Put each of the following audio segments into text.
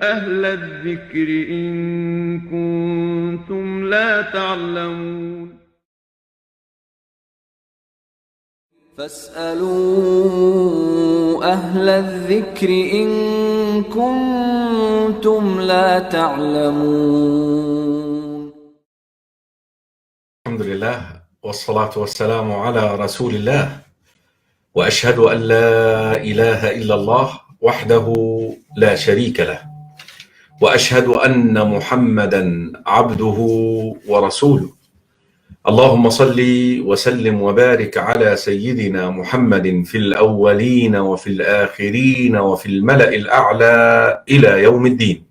أهل الذكر إن كنتم لا تعلمون فاسألوا أهل الذكر إن كنتم لا تعلمون. الحمد لله والصلاة والسلام على رسول الله، وأشهد أن لا إله إلا الله وحده لا شريك له، وأشهد أن محمدا عبده ورسوله. اللهم صل وسلم وبارك على سيدنا محمد في الأولين وفي الآخرين وفي الملأ الأعلى إلى يوم الدين.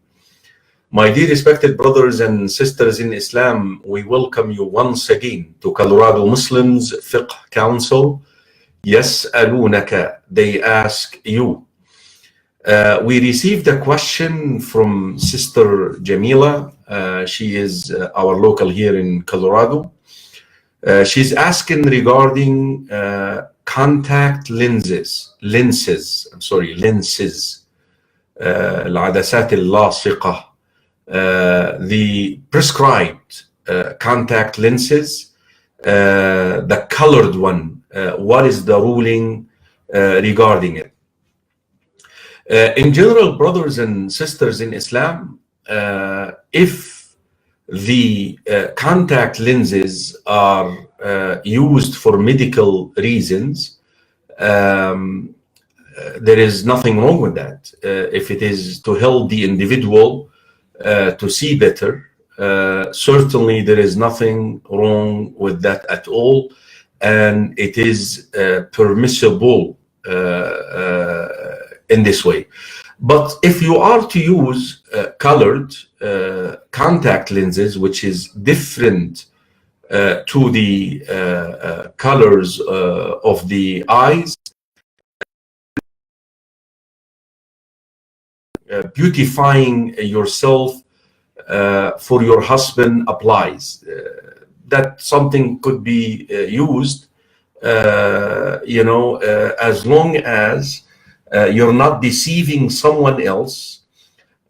My dear respected brothers and sisters in Islam, we welcome you once again to Colorado Muslims Fiqh Council. يسألونك, they ask you. We received a question from Sister Jamila. She is our local here in Colorado. She's asking regarding contact lenses. العدسات اللاصقة. The prescribed contact lenses, the colored one, what is the ruling regarding it? In general, brothers and sisters in Islam, if the contact lenses are used for medical reasons, there is nothing wrong with that. If it is to help the individual to see better, certainly there is nothing wrong with that at all, and it is permissible in this way. But if you are to use colored contact lenses, which is different to the colors of the eyes, beautifying yourself for your husband applies. That something could be used, as long as you're not deceiving someone else,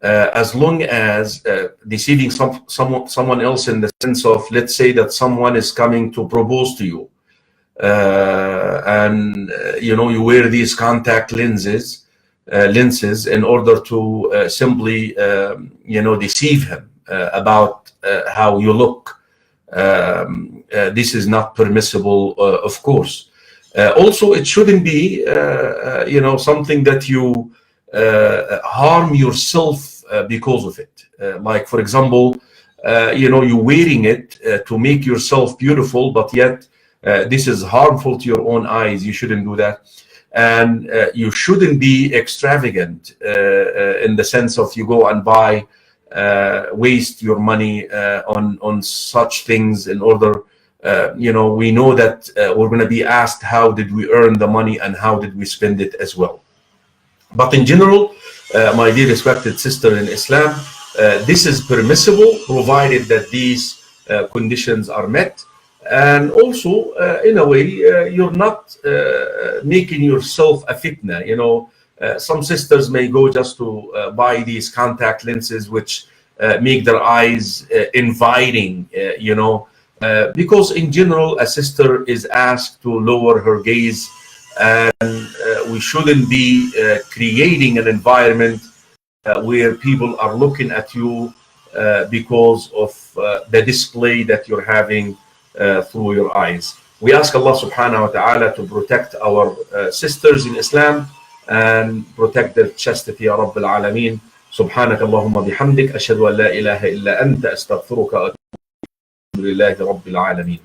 as long as deceiving someone else in the sense of, let's say that someone is coming to propose to you, and you wear these contact lenses in order to simply deceive him about how you look. This is not permissible, of course. Also, it shouldn't be something that you harm yourself because of it. Like, for example, you're wearing it to make yourself beautiful, but yet this is harmful to your own eyes. You shouldn't do that. And you shouldn't be extravagant in the sense of you go and buy, waste your money on such things in order, we know that we're going to be asked how did we earn the money and how did we spend it as well. But in general, my dear respected sister in Islam, this is permissible provided that these conditions are met. And also, in a way, you're not making yourself a fitna. Some sisters may go just to buy these contact lenses which make their eyes inviting, because in general, a sister is asked to lower her gaze, and we shouldn't be creating an environment where people are looking at you because of the display that you're having through your eyes. We ask Allah subhanahu wa ta'ala to protect our sisters in Islam and protect their chastity, Ya Rabbil Alameen. سبحانك اللهم بحمدك أشهد أن لا إله إلا أنت أستغفرك وأتوب إليك. الحمد لله رب العالمين.